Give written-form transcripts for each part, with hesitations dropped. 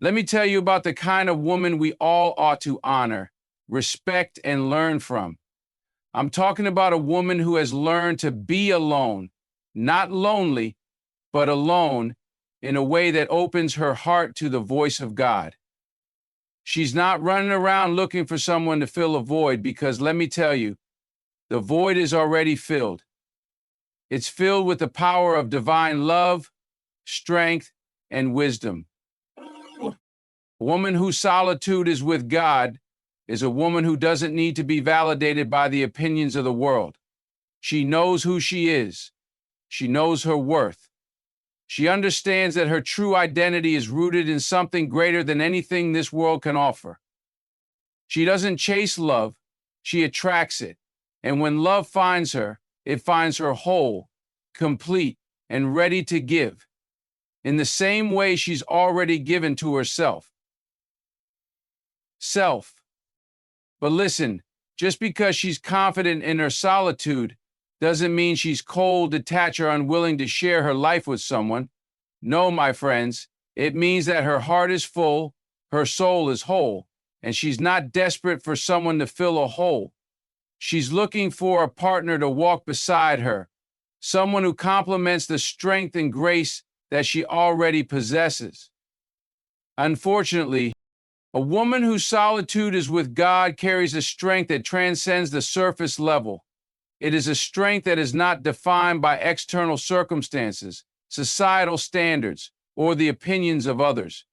Let me tell you about the kind of woman we all ought to honor, respect, and learn from. I'm talking about a woman who has learned to be alone, not lonely, but alone in a way that opens her heart to the voice of God. She's not running around looking for someone to fill a void because let me tell you, the void is already filled. It's filled with the power of divine love, strength, and wisdom. A woman whose solitude is with God is a woman who doesn't need to be validated by the opinions of the world. She knows who she is. She knows her worth. She understands that her true identity is rooted in something greater than anything this world can offer. She doesn't chase love, she attracts it. And when love finds her, it finds her whole, complete, and ready to give, in the same way she's already given to herself. Self. But listen, just because she's confident in her solitude doesn't mean she's cold, detached, or unwilling to share her life with someone. No, my friends, it means that her heart is full, her soul is whole, and she's not desperate for someone to fill a hole. She's looking for a partner to walk beside her, someone who complements the strength and grace that she already possesses. Unfortunately, a woman whose solitude is with God carries a strength that transcends the surface level. It is a strength that is not defined by external circumstances, societal standards, or the opinions of others.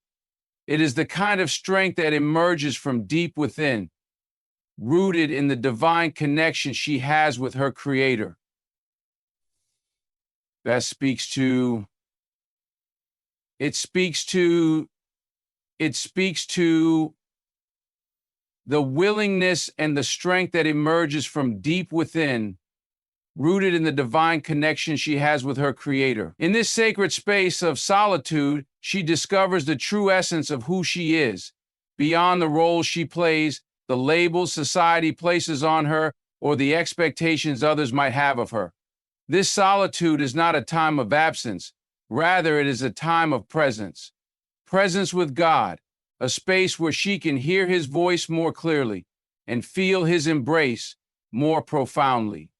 It is the kind of strength that emerges from deep within, rooted in the divine connection she has with her Creator. That speaks to the willingness and the strength that emerges from deep within, rooted in the divine connection she has with her Creator. In this sacred space of solitude, she discovers the true essence of who she is, beyond the role she plays, the labels society places on her, or the expectations others might have of her. This solitude is not a time of absence, rather it is a time of presence. Presence with God, a space where she can hear His voice more clearly and feel His embrace more profoundly.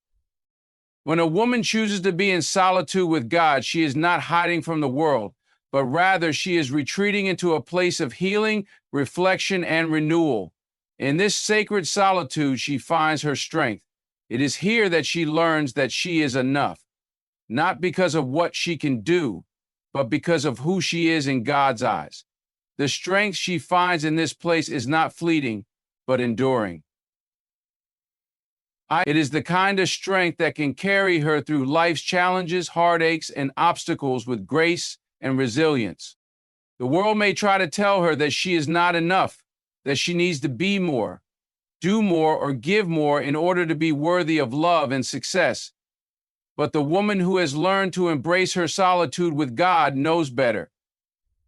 When a woman chooses to be in solitude with God, she is not hiding from the world, but rather she is retreating into a place of healing, reflection, and renewal. In this sacred solitude, she finds her strength. It is here that she learns that she is enough, not because of what she can do, but because of who she is in God's eyes. The strength she finds in this place is not fleeting, but enduring. It is the kind of strength that can carry her through life's challenges, heartaches, and obstacles with grace and resilience. The world may try to tell her that she is not enough, that she needs to be more, do more, or give more in order to be worthy of love and success. But the woman who has learned to embrace her solitude with God knows better.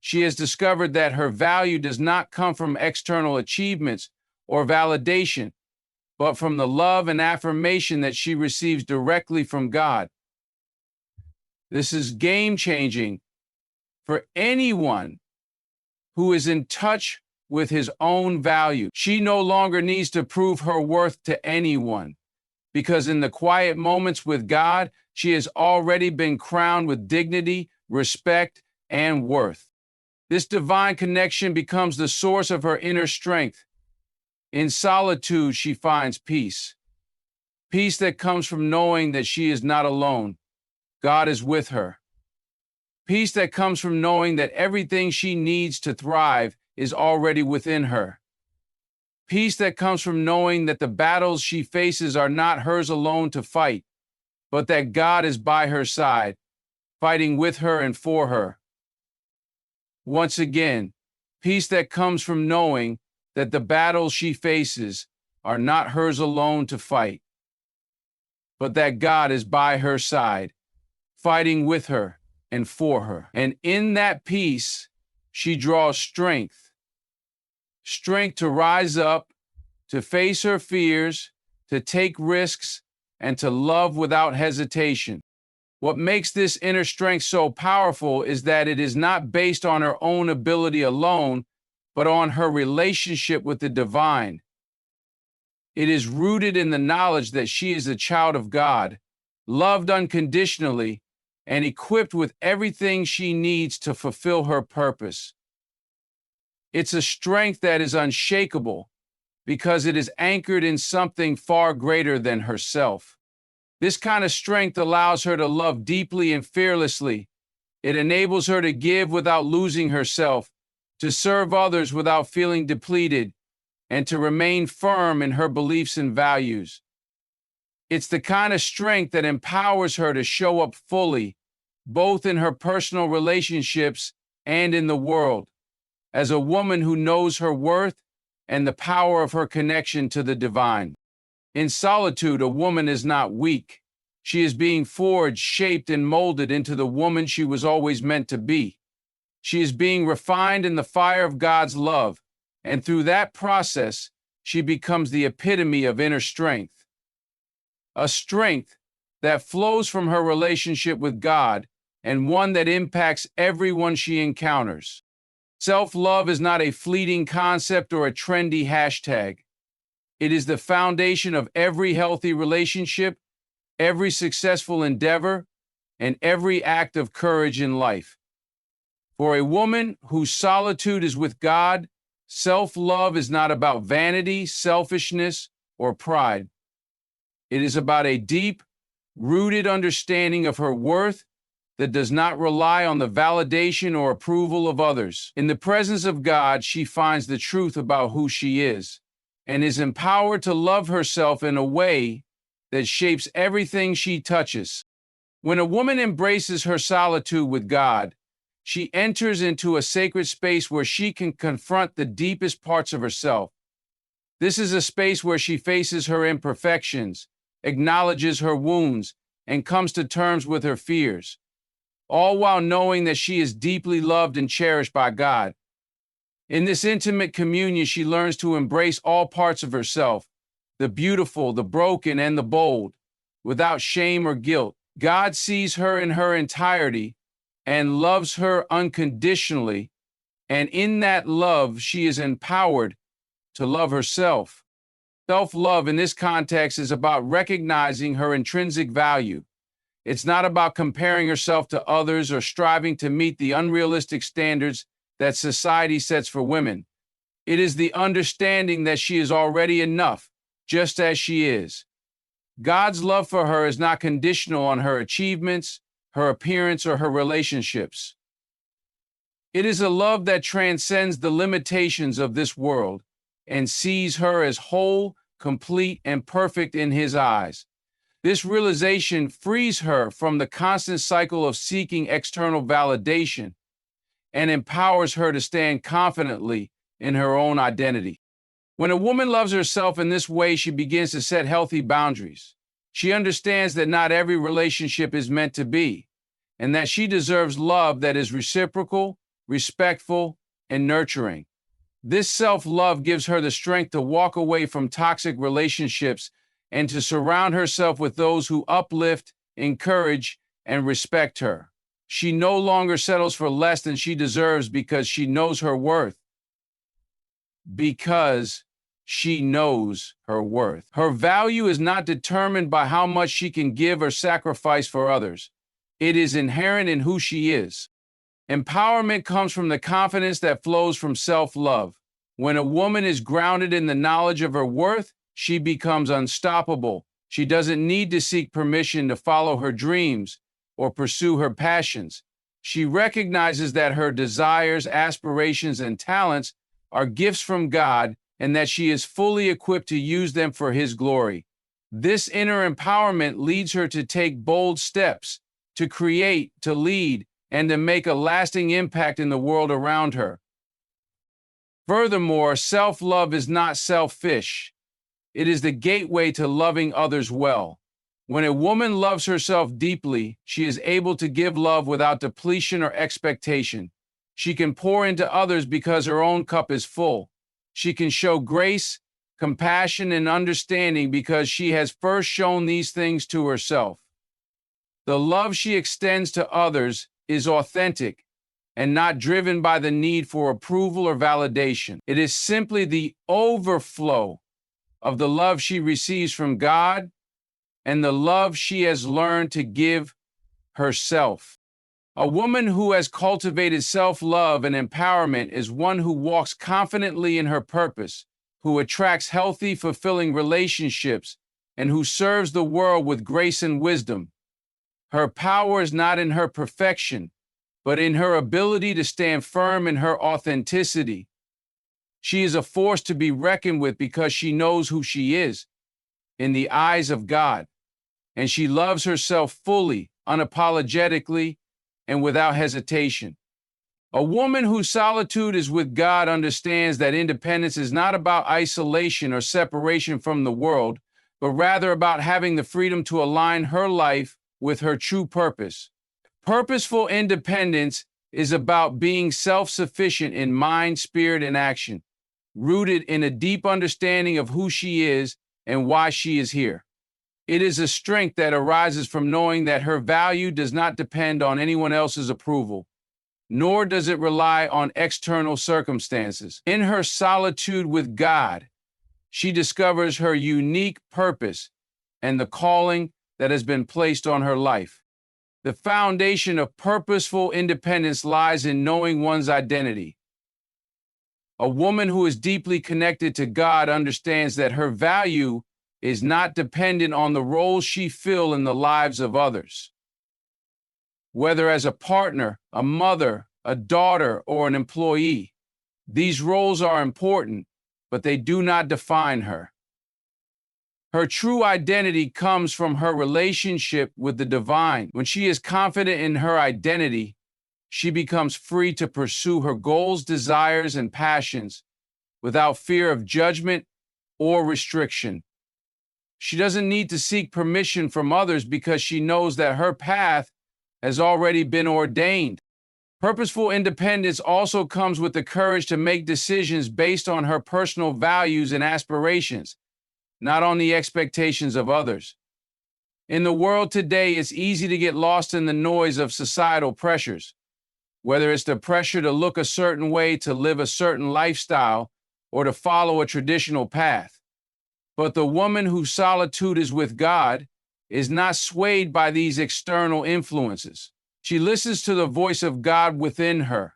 She has discovered that her value does not come from external achievements or validation, but from the love and affirmation that she receives directly from God. This is game-changing for anyone who is in touch with his own value. She no longer needs to prove her worth to anyone, because in the quiet moments with God, she has already been crowned with dignity, respect, and worth. This divine connection becomes the source of her inner strength. In solitude, she finds peace. Peace that comes from knowing that she is not alone. God is with her. Peace that comes from knowing that everything she needs to thrive is already within her. Peace that comes from knowing that the battles she faces are not hers alone to fight, but that God is by her side, fighting with her and for her. Once again, peace that comes from knowing that the battles she faces are not hers alone to fight, but that God is by her side, fighting with her and for her. And in that peace, she draws strength to rise up, to face her fears, to take risks, and to love without hesitation. What makes this inner strength so powerful is that it is not based on her own ability alone, but on her relationship with the divine. It is rooted in the knowledge that she is a child of God, loved unconditionally, and equipped with everything she needs to fulfill her purpose. It's a strength that is unshakable because it is anchored in something far greater than herself. This kind of strength allows her to love deeply and fearlessly. It enables her to give without losing herself, to serve others without feeling depleted, and to remain firm in her beliefs and values. It's the kind of strength that empowers her to show up fully, both in her personal relationships and in the world, as a woman who knows her worth and the power of her connection to the divine. In solitude, a woman is not weak. She is being forged, shaped, and molded into the woman she was always meant to be. She is being refined in the fire of God's love, and through that process, she becomes the epitome of inner strength. A strength that flows from her relationship with God and one that impacts everyone she encounters. Self-love is not a fleeting concept or a trendy hashtag. It is the foundation of every healthy relationship, every successful endeavor, and every act of courage in life. For a woman whose solitude is with God, self-love is not about vanity, selfishness, or pride. It is about a deep, rooted understanding of her worth that does not rely on the validation or approval of others. In the presence of God, she finds the truth about who she is and is empowered to love herself in a way that shapes everything she touches. When a woman embraces her solitude with God, she enters into a sacred space where she can confront the deepest parts of herself. This is a space where she faces her imperfections, acknowledges her wounds, and comes to terms with her fears, all while knowing that she is deeply loved and cherished by God. In this intimate communion, she learns to embrace all parts of herself, the beautiful, the broken, and the bold, without shame or guilt. God sees her in her entirety and loves her unconditionally, and in that love, she is empowered to love herself. Self-love in this context is about recognizing her intrinsic value. It's not about comparing herself to others or striving to meet the unrealistic standards that society sets for women. It is the understanding that she is already enough, just as she is. God's love for her is not conditional on her achievements, her appearance, or her relationships. It is a love that transcends the limitations of this world and sees her as whole, complete, and perfect in His eyes. This realization frees her from the constant cycle of seeking external validation and empowers her to stand confidently in her own identity. When a woman loves herself in this way, she begins to set healthy boundaries. She understands that not every relationship is meant to be, and that she deserves love that is reciprocal, respectful, and nurturing. This self-love gives her the strength to walk away from toxic relationships and to surround herself with those who uplift, encourage, and respect her. She no longer settles for less than she deserves because she knows her worth. Because she knows her worth. Her value is not determined by how much she can give or sacrifice for others. It is inherent in who she is. Empowerment comes from the confidence that flows from self-love. When a woman is grounded in the knowledge of her worth, she becomes unstoppable. She doesn't need to seek permission to follow her dreams or pursue her passions. She recognizes that her desires, aspirations, and talents are gifts from God and that she is fully equipped to use them for His glory. This inner empowerment leads her to take bold steps, to create, to lead, and to make a lasting impact in the world around her. Furthermore, self-love is not selfish. It is the gateway to loving others well. When a woman loves herself deeply, she is able to give love without depletion or expectation. She can pour into others because her own cup is full. She can show grace, compassion, and understanding because she has first shown these things to herself. The love she extends to others is authentic and not driven by the need for approval or validation. It is simply the overflow of the love she receives from God and the love she has learned to give herself. A woman who has cultivated self-love and empowerment is one who walks confidently in her purpose, who attracts healthy, fulfilling relationships, and who serves the world with grace and wisdom. Her power is not in her perfection, but in her ability to stand firm in her authenticity. She is a force to be reckoned with because she knows who she is in the eyes of God, and she loves herself fully, unapologetically, and without hesitation. A woman whose solitude is with God understands that independence is not about isolation or separation from the world, but rather about having the freedom to align her life with her true purpose. Purposeful independence is about being self-sufficient in mind, spirit, and action, rooted in a deep understanding of who she is and why she is here. It is a strength that arises from knowing that her value does not depend on anyone else's approval, nor does it rely on external circumstances. In her solitude with God, she discovers her unique purpose and the calling that has been placed on her life. The foundation of purposeful independence lies in knowing one's identity. A woman who is deeply connected to God understands that her value is not dependent on the roles she fills in the lives of others. Whether as a partner, a mother, a daughter, or an employee, these roles are important, but they do not define her. Her true identity comes from her relationship with the divine. When she is confident in her identity, she becomes free to pursue her goals, desires, and passions without fear of judgment or restriction. She doesn't need to seek permission from others because she knows that her path has already been ordained. Purposeful independence also comes with the courage to make decisions based on her personal values and aspirations, not on the expectations of others. In the world today, it's easy to get lost in the noise of societal pressures, whether it's the pressure to look a certain way, to live a certain lifestyle, or to follow a traditional path. But the woman whose solitude is with God is not swayed by these external influences. She listens to the voice of God within her,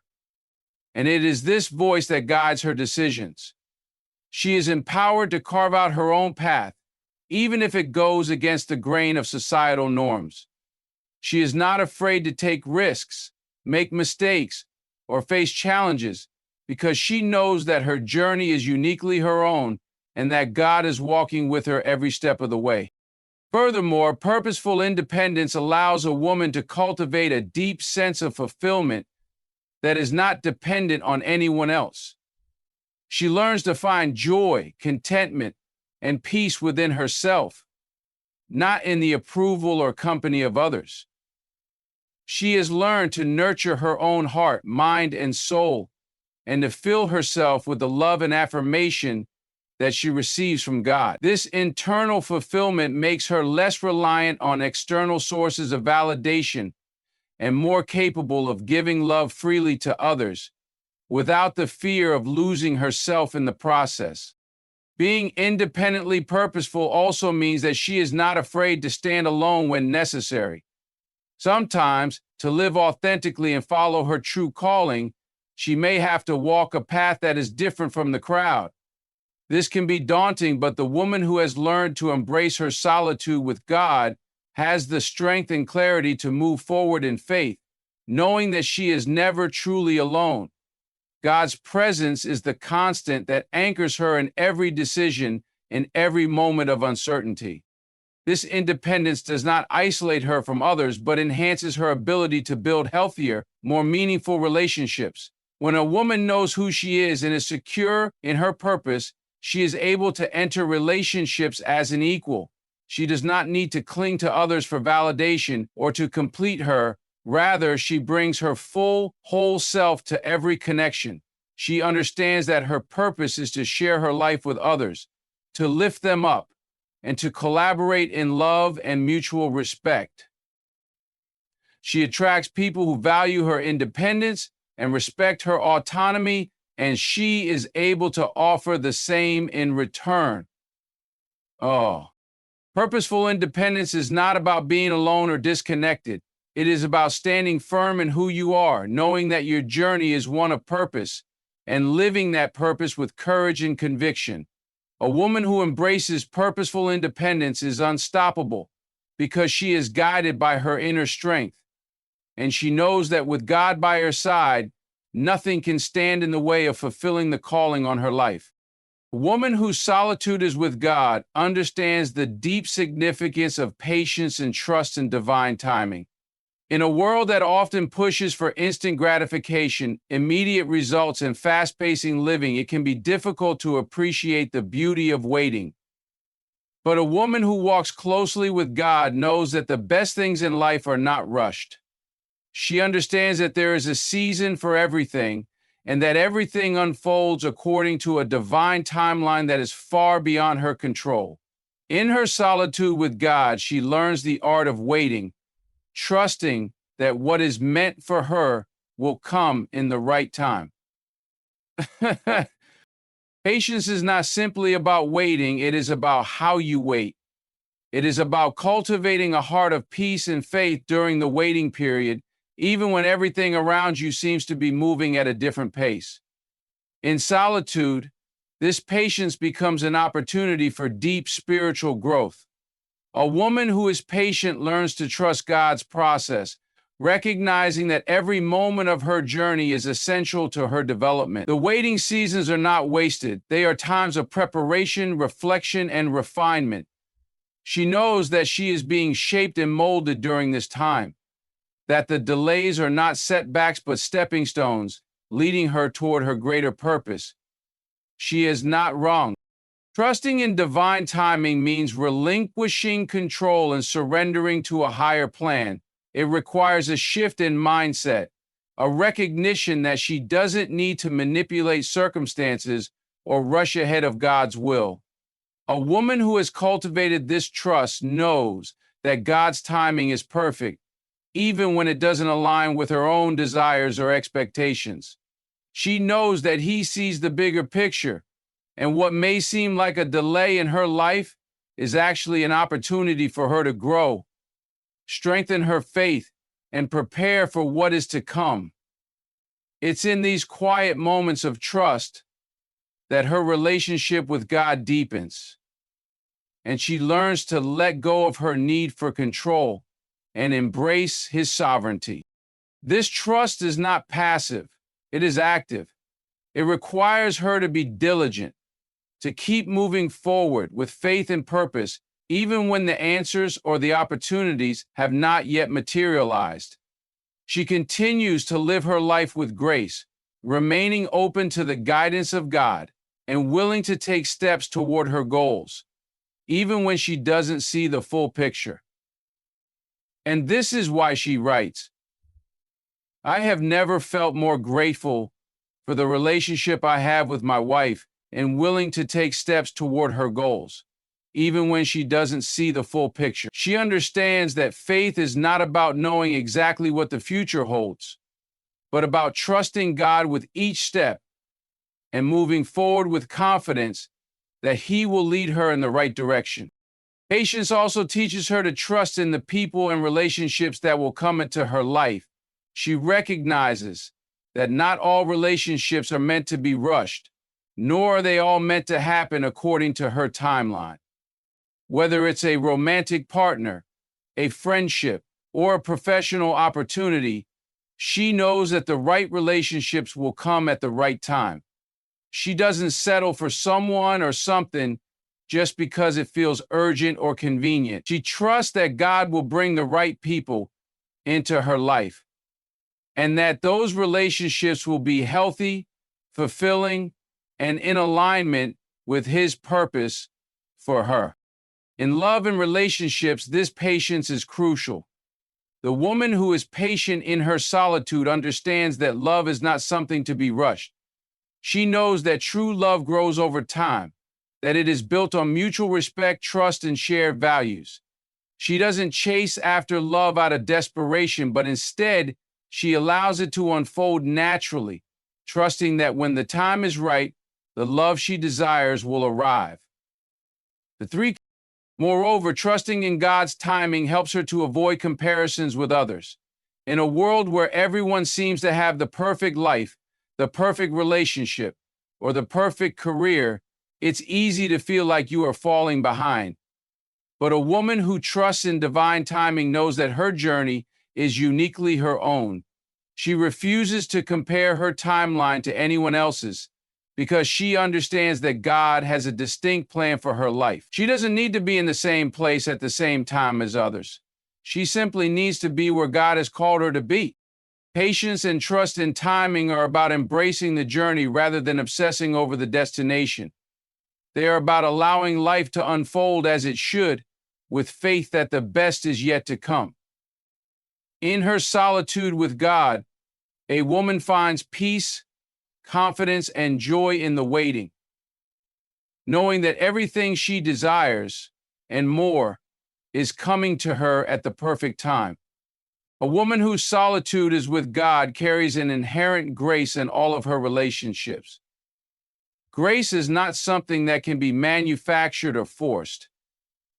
and it is this voice that guides her decisions. She is empowered to carve out her own path, even if it goes against the grain of societal norms. She is not afraid to take risks, make mistakes, or face challenges because she knows that her journey is uniquely her own and that God is walking with her every step of the way. Furthermore, purposeful independence allows a woman to cultivate a deep sense of fulfillment that is not dependent on anyone else. She learns to find joy, contentment, and peace within herself, not in the approval or company of others. She has learned to nurture her own heart, mind, and soul, and to fill herself with the love and affirmation that she receives from God. This internal fulfillment makes her less reliant on external sources of validation and more capable of giving love freely to others without the fear of losing herself in the process. Being independently purposeful also means that she is not afraid to stand alone when necessary. Sometimes, to live authentically and follow her true calling, she may have to walk a path that is different from the crowd. This can be daunting, but the woman who has learned to embrace her solitude with God has the strength and clarity to move forward in faith, knowing that she is never truly alone. God's presence is the constant that anchors her in every decision, in every moment of uncertainty. This independence does not isolate her from others, but enhances her ability to build healthier, more meaningful relationships. When a woman knows who she is and is secure in her purpose, she is able to enter relationships as an equal. She does not need to cling to others for validation or to complete her. Rather, she brings her full, whole self to every connection. She understands that her purpose is to share her life with others, to lift them up, and to collaborate in love and mutual respect. She attracts people who value her independence and respect her autonomy, and she is able to offer the same in return. Oh, purposeful independence is not about being alone or disconnected. It is about standing firm in who you are, knowing that your journey is one of purpose, and living that purpose with courage and conviction. A woman who embraces purposeful independence is unstoppable because she is guided by her inner strength, and she knows that with God by her side, nothing can stand in the way of fulfilling the calling on her life. A woman whose solitude is with God understands the deep significance of patience and trust in divine timing. In a world that often pushes for instant gratification, immediate results, and fast-paced living, it can be difficult to appreciate the beauty of waiting. But a woman who walks closely with God knows that the best things in life are not rushed. She understands that there is a season for everything, and that everything unfolds according to a divine timeline that is far beyond her control. In her solitude with God, she learns the art of waiting, trusting that what is meant for her will come in the right time. Patience is not simply about waiting, it is about how you wait. It is about cultivating a heart of peace and faith during the waiting period, even when everything around you seems to be moving at a different pace. In solitude, this patience becomes an opportunity for deep spiritual growth. A woman who is patient learns to trust God's process, recognizing that every moment of her journey is essential to her development. The waiting seasons are not wasted. They are times of preparation, reflection, and refinement. She knows that she is being shaped and molded during this time, that the delays are not setbacks but stepping stones, leading her toward her greater purpose. She is not wrong. Trusting in divine timing means relinquishing control and surrendering to a higher plan. It requires a shift in mindset, a recognition that she doesn't need to manipulate circumstances or rush ahead of God's will. A woman who has cultivated this trust knows that God's timing is perfect, even when it doesn't align with her own desires or expectations. She knows that He sees the bigger picture, and what may seem like a delay in her life is actually an opportunity for her to grow, strengthen her faith, and prepare for what is to come. It's in these quiet moments of trust that her relationship with God deepens, and she learns to let go of her need for control and embrace His sovereignty. This trust is not passive, it is active. It requires her to be diligent, to keep moving forward with faith and purpose, even when the answers or the opportunities have not yet materialized. She continues to live her life with grace, remaining open to the guidance of God and willing to take steps toward her goals, even when she doesn't see the full picture. And this is why she writes, "I have never felt more grateful for the relationship I have with my wife and willing to take steps toward her goals, even when she doesn't see the full picture." She understands that faith is not about knowing exactly what the future holds, but about trusting God with each step and moving forward with confidence that He will lead her in the right direction. Patience also teaches her to trust in the people and relationships that will come into her life. She recognizes that not all relationships are meant to be rushed, nor are they all meant to happen according to her timeline. Whether it's a romantic partner, a friendship, or a professional opportunity, she knows that the right relationships will come at the right time. She doesn't settle for someone or something just because it feels urgent or convenient. She trusts that God will bring the right people into her life, and that those relationships will be healthy, fulfilling, and in alignment with His purpose for her. In love and relationships, this patience is crucial. The woman who is patient in her solitude understands that love is not something to be rushed. She knows that true love grows over time, that it is built on mutual respect, trust, and shared values. She doesn't chase after love out of desperation, but instead, she allows it to unfold naturally, trusting that when the time is right, the love she desires will arrive. The three, moreover, trusting in God's timing helps her to avoid comparisons with others. In a world where everyone seems to have the perfect life, the perfect relationship, or the perfect career, it's easy to feel like you are falling behind. But a woman who trusts in divine timing knows that her journey is uniquely her own. She refuses to compare her timeline to anyone else's because she understands that God has a distinct plan for her life. She doesn't need to be in the same place at the same time as others. She simply needs to be where God has called her to be. Patience and trust in timing are about embracing the journey rather than obsessing over the destination. They are about allowing life to unfold as it should, with faith that the best is yet to come. In her solitude with God, a woman finds peace, confidence, and joy in the waiting, knowing that everything she desires and more is coming to her at the perfect time. A woman whose solitude is with God carries an inherent grace in all of her relationships. Grace is not something that can be manufactured or forced.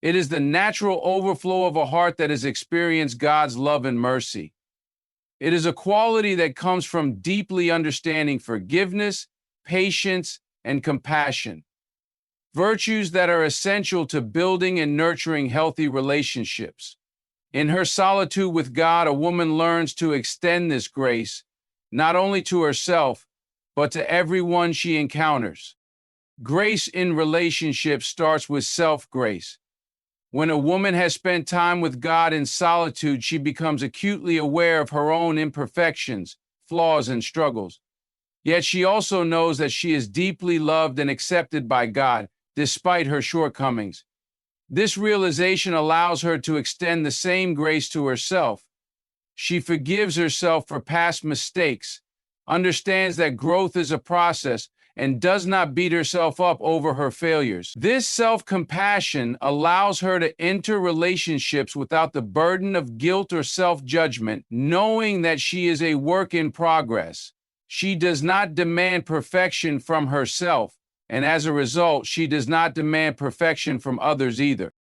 It is the natural overflow of a heart that has experienced God's love and mercy. It is a quality that comes from deeply understanding forgiveness, patience, and compassion, virtues that are essential to building and nurturing healthy relationships. In her solitude with God, a woman learns to extend this grace, not only to herself, but to everyone she encounters. Grace in relationships starts with self-grace. When a woman has spent time with God in solitude, she becomes acutely aware of her own imperfections, flaws, and struggles. Yet she also knows that she is deeply loved and accepted by God, despite her shortcomings. This realization allows her to extend the same grace to herself. She forgives herself for past mistakes, understands that growth is a process, and does not beat herself up over her failures. This self-compassion allows her to enter relationships without the burden of guilt or self-judgment, knowing that she is a work in progress. She does not demand perfection from herself, and as a result, she does not demand perfection from others either.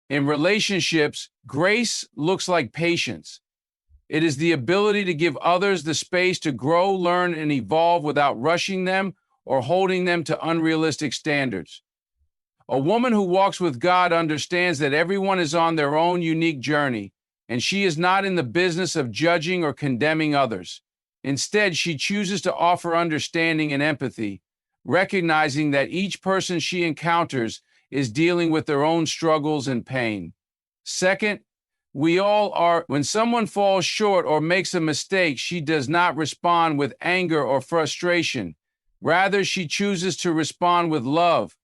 In relationships, grace looks like patience. It is the ability to give others the space to grow, learn, and evolve without rushing them or holding them to unrealistic standards. A woman who walks with God understands that everyone is on their own unique journey, and she is not in the business of judging or condemning others. Instead, she chooses to offer understanding and empathy, recognizing that each person she encounters is dealing with their own struggles and pain. Second, we all are. When someone falls short or makes a mistake, she does not respond with anger or frustration. Rather, she chooses to respond with love,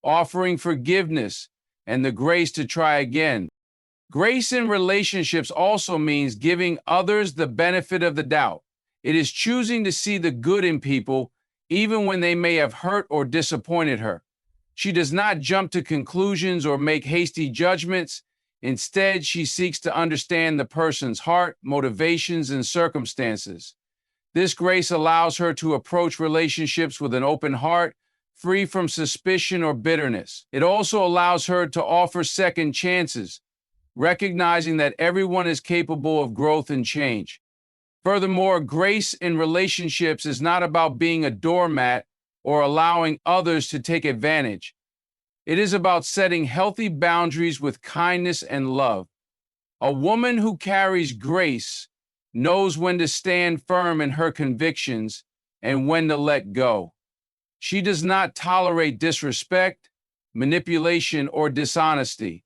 offering forgiveness and the grace to try again. Grace in relationships also means giving others the benefit of the doubt. It is choosing to see the good in people, even when they may have hurt or disappointed her. She does not jump to conclusions or make hasty judgments. Instead, she seeks to understand the person's heart, motivations, and circumstances. This grace allows her to approach relationships with an open heart, free from suspicion or bitterness. It also allows her to offer second chances, recognizing that everyone is capable of growth and change. Furthermore, grace in relationships is not about being a doormat or allowing others to take advantage. It is about setting healthy boundaries with kindness and love. A woman who carries grace knows when to stand firm in her convictions and when to let go. She does not tolerate disrespect, manipulation, or dishonesty,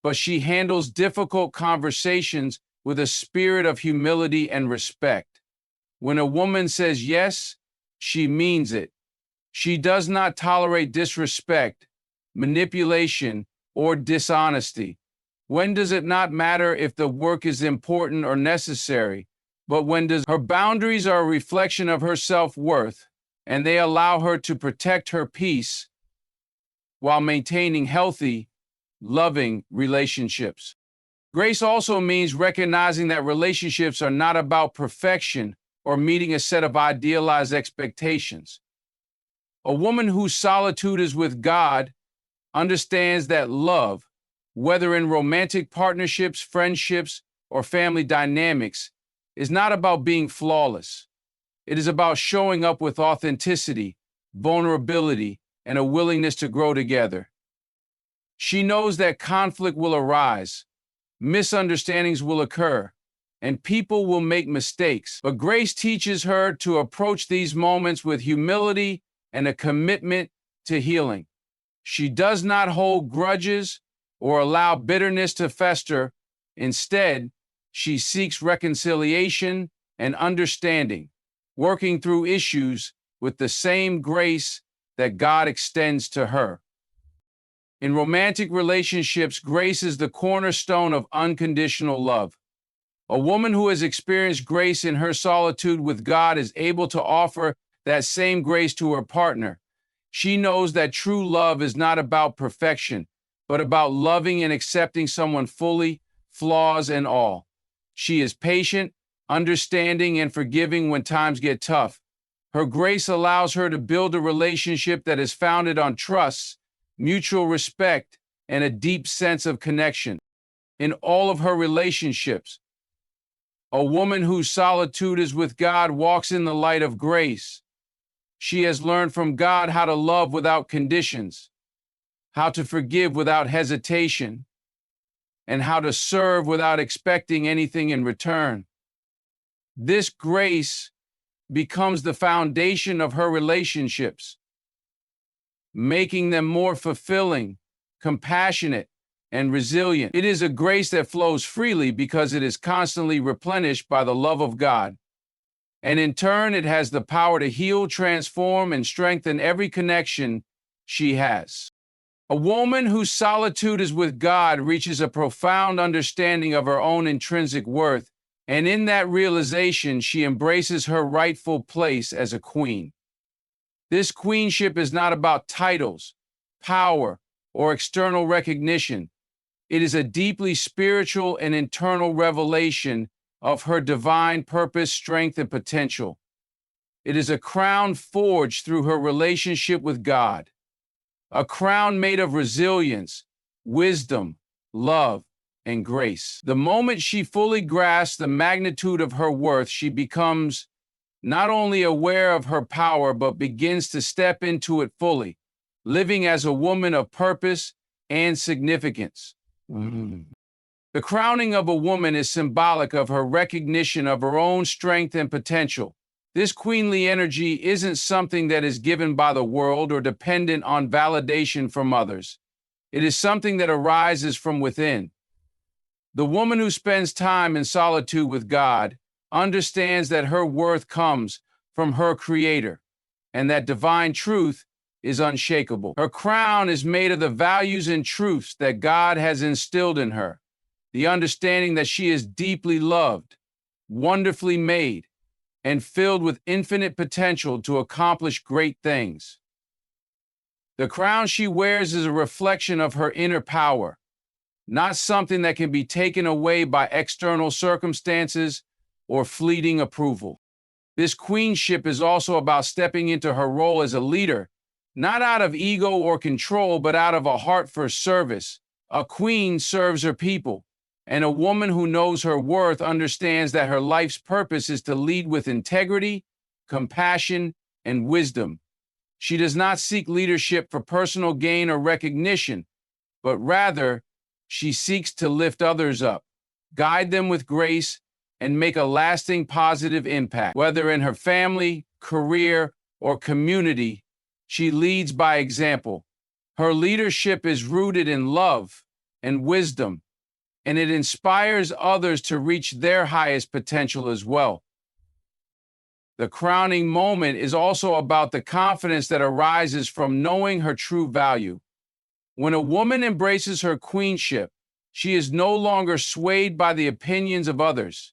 but she handles difficult conversations with a spirit of humility and respect. When a woman says yes, she means it. She does not tolerate disrespect, manipulation, or dishonesty. When does it not matter if the work is important or necessary, but when does her boundaries are a reflection of her self-worth, and they allow her to protect her peace while maintaining healthy, loving relationships. Grace also means recognizing that relationships are not about perfection or meeting a set of idealized expectations. A woman whose solitude is with God understands that love, whether in romantic partnerships, friendships, or family dynamics, is not about being flawless. It is about showing up with authenticity, vulnerability, and a willingness to grow together. She knows that conflict will arise, misunderstandings will occur, and people will make mistakes. But grace teaches her to approach these moments with humility and a commitment to healing. She does not hold grudges or allow bitterness to fester. Instead, she seeks reconciliation and understanding, working through issues with the same grace that God extends to her. In romantic relationships, grace is the cornerstone of unconditional love. A woman who has experienced grace in her solitude with God is able to offer that same grace to her partner. She knows that true love is not about perfection, but about loving and accepting someone fully, flaws and all. She is patient, understanding, and forgiving when times get tough. Her grace allows her to build a relationship that is founded on trust, mutual respect, and a deep sense of connection. In all of her relationships, a woman whose solitude is with God walks in the light of grace. She has learned from God how to love without conditions, how to forgive without hesitation, and how to serve without expecting anything in return. This grace becomes the foundation of her relationships, making them more fulfilling, compassionate, and resilient. It is a grace that flows freely because it is constantly replenished by the love of God. And in turn, it has the power to heal, transform, and strengthen every connection she has. A woman whose solitude is with God reaches a profound understanding of her own intrinsic worth, and in that realization, she embraces her rightful place as a queen. This queenship is not about titles, power, or external recognition. It is a deeply spiritual and internal revelation of her divine purpose, strength, and potential. It is a crown forged through her relationship with God, a crown made of resilience, wisdom, love, and grace. The moment she fully grasps the magnitude of her worth, she becomes not only aware of her power, but begins to step into it fully, living as a woman of purpose and significance. The crowning of a woman is symbolic of her recognition of her own strength and potential. This queenly energy isn't something that is given by the world or dependent on validation from others. It is something that arises from within. The woman who spends time in solitude with God understands that her worth comes from her Creator, and that divine truth is unshakable. Her crown is made of the values and truths that God has instilled in her. The understanding that she is deeply loved, wonderfully made, and filled with infinite potential to accomplish great things. The crown she wears is a reflection of her inner power, not something that can be taken away by external circumstances or fleeting approval. This queenship is also about stepping into her role as a leader, not out of ego or control, but out of a heart for service. A queen serves her people, and a woman who knows her worth understands that her life's purpose is to lead with integrity, compassion, and wisdom. She does not seek leadership for personal gain or recognition, but rather, she seeks to lift others up, guide them with grace, and make a lasting positive impact. Whether in her family, career, or community, she leads by example. Her leadership is rooted in love and wisdom, and it inspires others to reach their highest potential as well. The crowning moment is also about the confidence that arises from knowing her true value. When a woman embraces her queenship, she is no longer swayed by the opinions of others.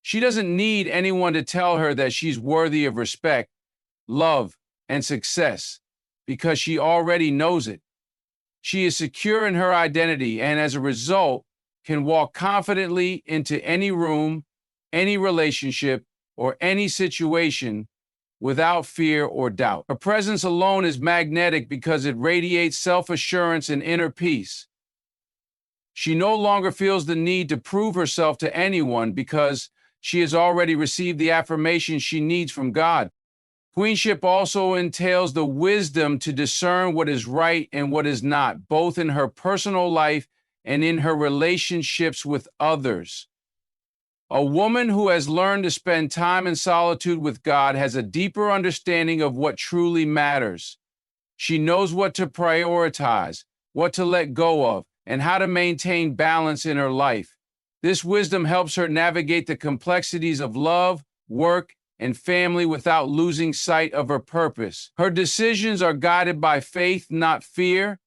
She doesn't need anyone to tell her that she's worthy of respect, love, and success, because she already knows it. She is secure in her identity and, as a result, can walk confidently into any room, any relationship, or any situation without fear or doubt. Her presence alone is magnetic because it radiates self-assurance and inner peace. She no longer feels the need to prove herself to anyone because she has already received the affirmation she needs from God. Queenship also entails the wisdom to discern what is right and what is not, both in her personal life and in her relationships with others. A woman who has learned to spend time in solitude with God has a deeper understanding of what truly matters. She knows what to prioritize, what to let go of, and how to maintain balance in her life. This wisdom helps her navigate the complexities of love, work, and family without losing sight of her purpose. Her decisions are guided by faith, not fear,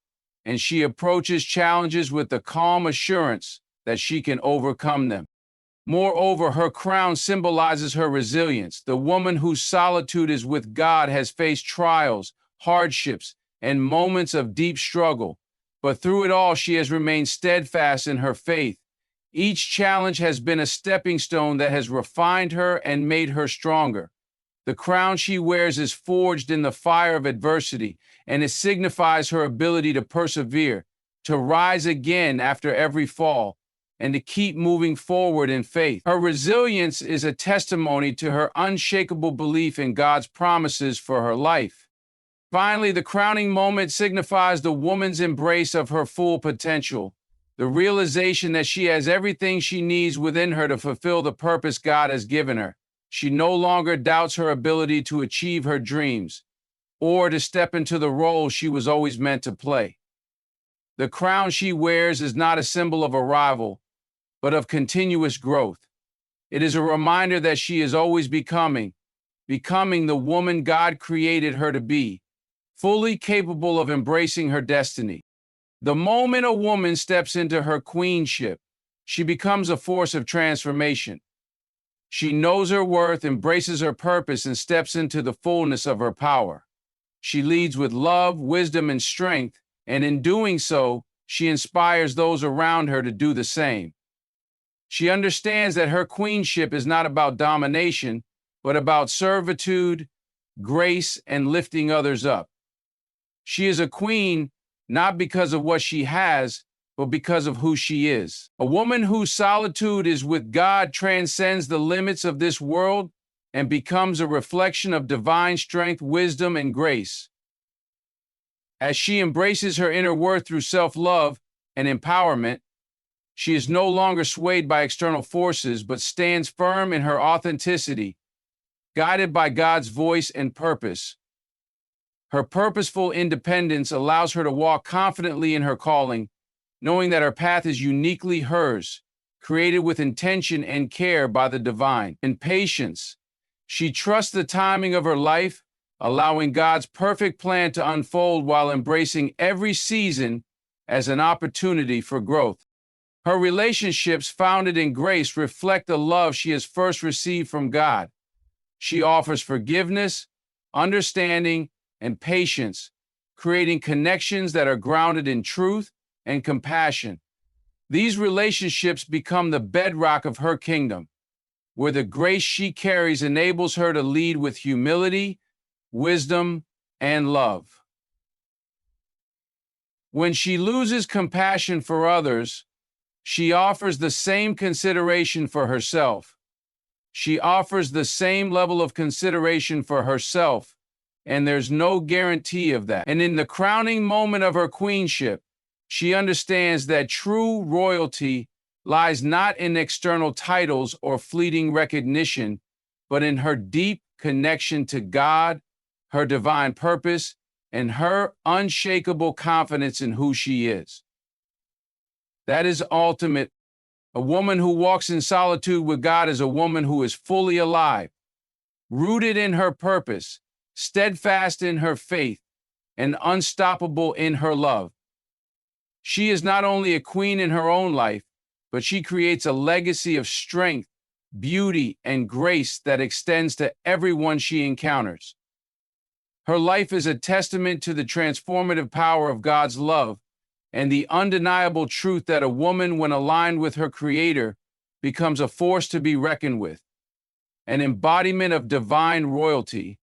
and she approaches challenges with the calm assurance that she can overcome them. Moreover, her crown symbolizes her resilience. The woman whose solitude is with God has faced trials, hardships, and moments of deep struggle, but through it all, she has remained steadfast in her faith. Each challenge has been a stepping stone that has refined her and made her stronger. The crown she wears is forged in the fire of adversity, and it signifies her ability to persevere, to rise again after every fall, and to keep moving forward in faith. Her resilience is a testimony to her unshakable belief in God's promises for her life. Finally, the crowning moment signifies the woman's embrace of her full potential, the realization that she has everything she needs within her to fulfill the purpose God has given her. She no longer doubts her ability to achieve her dreams or to step into the role she was always meant to play. The crown she wears is not a symbol of arrival, but of continuous growth. It is a reminder that she is always becoming the woman God created her to be, fully capable of embracing her destiny. The moment a woman steps into her queenship, she becomes a force of transformation. She knows her worth, embraces her purpose, and steps into the fullness of her power. She leads with love, wisdom, and strength, and in doing so, she inspires those around her to do the same. She understands that her queenship is not about domination, but about servitude, grace, and lifting others up. She is a queen not because of what she has, but because of who she is. A woman whose solitude is with God transcends the limits of this world and becomes a reflection of divine strength, wisdom, and grace. As she embraces her inner worth through self-love and empowerment, she is no longer swayed by external forces, but stands firm in her authenticity, guided by God's voice and purpose. Her purposeful independence allows her to walk confidently in her calling, knowing that her path is uniquely hers, created with intention and care by the divine. In patience, she trusts the timing of her life, allowing God's perfect plan to unfold while embracing every season as an opportunity for growth. Her relationships founded in grace reflect the love she has first received from God. She offers forgiveness, understanding, and patience, creating connections that are grounded in truth and compassion. These relationships become the bedrock of her kingdom, where the grace she carries enables her to lead with humility, wisdom, and love. When she loses compassion for others, she offers the same consideration for herself. She offers the same level of consideration for herself, and there's no guarantee of that. And in the crowning moment of her queenship, she understands that true royalty lies not in external titles or fleeting recognition, but in her deep connection to God, her divine purpose, and her unshakable confidence in who she is. That is ultimate. A woman who walks in solitude with God is a woman who is fully alive, rooted in her purpose, steadfast in her faith, and unstoppable in her love. She is not only a queen in her own life, but she creates a legacy of strength, beauty, and grace that extends to everyone she encounters. Her life is a testament to the transformative power of God's love, and the undeniable truth that a woman, when aligned with her creator, becomes a force to be reckoned with, an embodiment of divine royalty,